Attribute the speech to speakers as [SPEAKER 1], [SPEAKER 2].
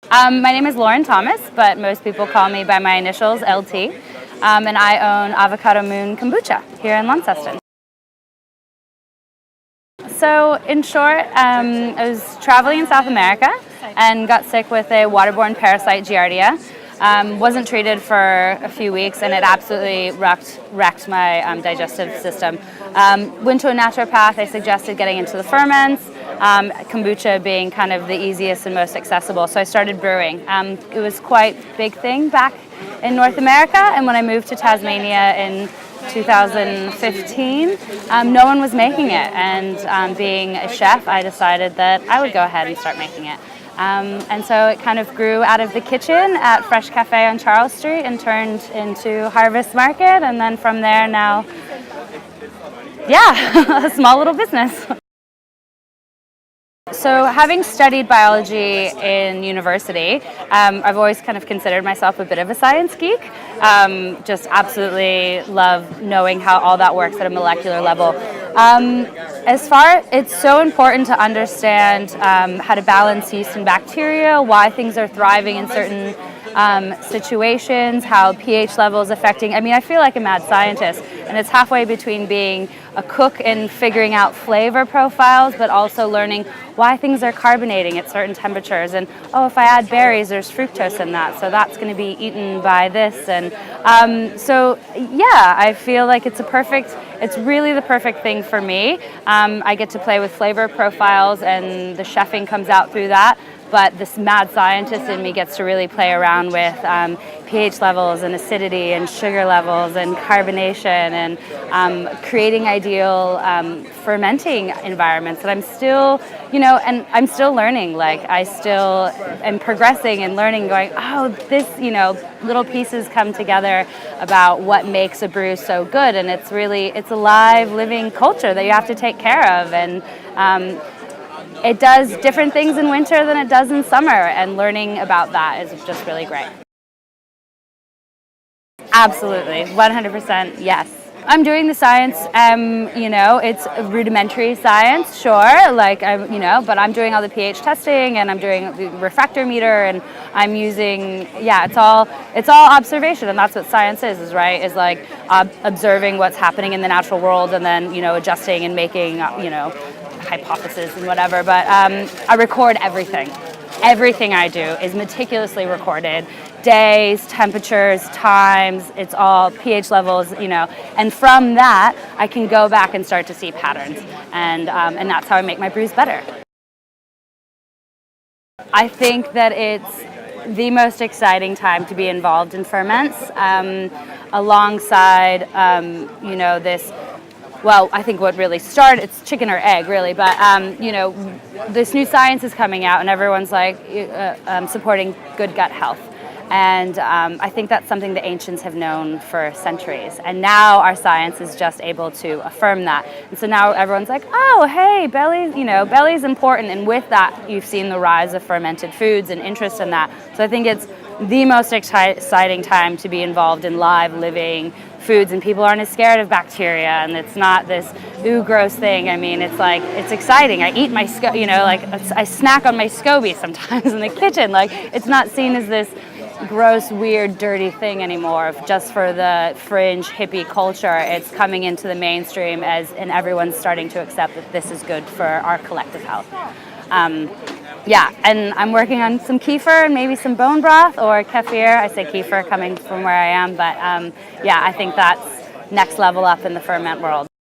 [SPEAKER 1] My name is Lauren Thomas, but most people call me by my initials, LT, and I own Avocado Moon Kombucha here in Launceston. So in short, I was traveling in South America and got sick with a waterborne parasite, Giardia. Wasn't treated for a few weeks and it absolutely wrecked my digestive system. Went to a naturopath. They suggested getting into the ferments, kombucha being kind of the easiest and most accessible. So I started brewing. It was quite a big thing back in North America, and when I moved to Tasmania in 2015, no one was making it, and being a chef, I decided that I would go ahead and start making it. And so it kind of grew out of the kitchen at Fresh Cafe on Charles Street and turned into Harvest Market, and then from there now, yeah, a small little business. So having studied biology in university, I've always kind of considered myself a bit of a science geek. Just absolutely love knowing how all that works at a molecular level. It's so important to understand how to balance yeast and bacteria, why things are thriving in certain situations, how pH levels affecting. I mean, I feel like a mad scientist, and it's halfway between being a cook and figuring out flavor profiles, but also learning why things are carbonating at certain temperatures. And oh, if I add berries, there's fructose in that, so that's going to be eaten by this. And so yeah, I feel like it's really the perfect thing for me. I get to play with flavor profiles, and the chefing comes out through that. But this mad scientist in me gets to really play around with pH levels and acidity and sugar levels and carbonation and creating ideal fermenting environments. And I'm still, and I'm still learning. Like, I still am progressing and learning, going, oh, this, little pieces come together about what makes a brew so good. And it's a live, living culture that you have to take care of. And it does different things in winter than it does in summer, and learning about that is just really great. Absolutely, 100% yes. I'm doing the science, it's rudimentary science, sure, but I'm doing all the pH testing, and I'm doing the refractor meter, and I'm using, it's all observation, and that's what science is right? Is like observing what's happening in the natural world, and then, adjusting and making, hypothesis and whatever, but I record everything. Everything I do is meticulously recorded. Days, temperatures, times, it's all pH levels, and from that I can go back and start to see patterns, and that's how I make my brews better. I think that it's the most exciting time to be involved in ferments, alongside, this. Well, I think what really started, it's chicken or egg really, but this new science is coming out, and everyone's like supporting good gut health. And I think that's something the ancients have known for centuries. And now our science is just able to affirm that. And so now everyone's like, oh, hey, belly's important. And with that, you've seen the rise of fermented foods and interest in that. So I think it's the most exciting time to be involved in live, living foods, and people aren't as scared of bacteria, and it's not this gross thing. I mean, it's exciting. I eat my I snack on my SCOBY sometimes in the kitchen. Like, it's not seen as this gross, weird, dirty thing anymore, just for the fringe hippie culture. It's coming into the mainstream and everyone's starting to accept that this is good for our collective health. And I'm working on some kefir and maybe some bone broth or kefir. I say kefir coming from where I am, but I think that's next level up in the ferment world.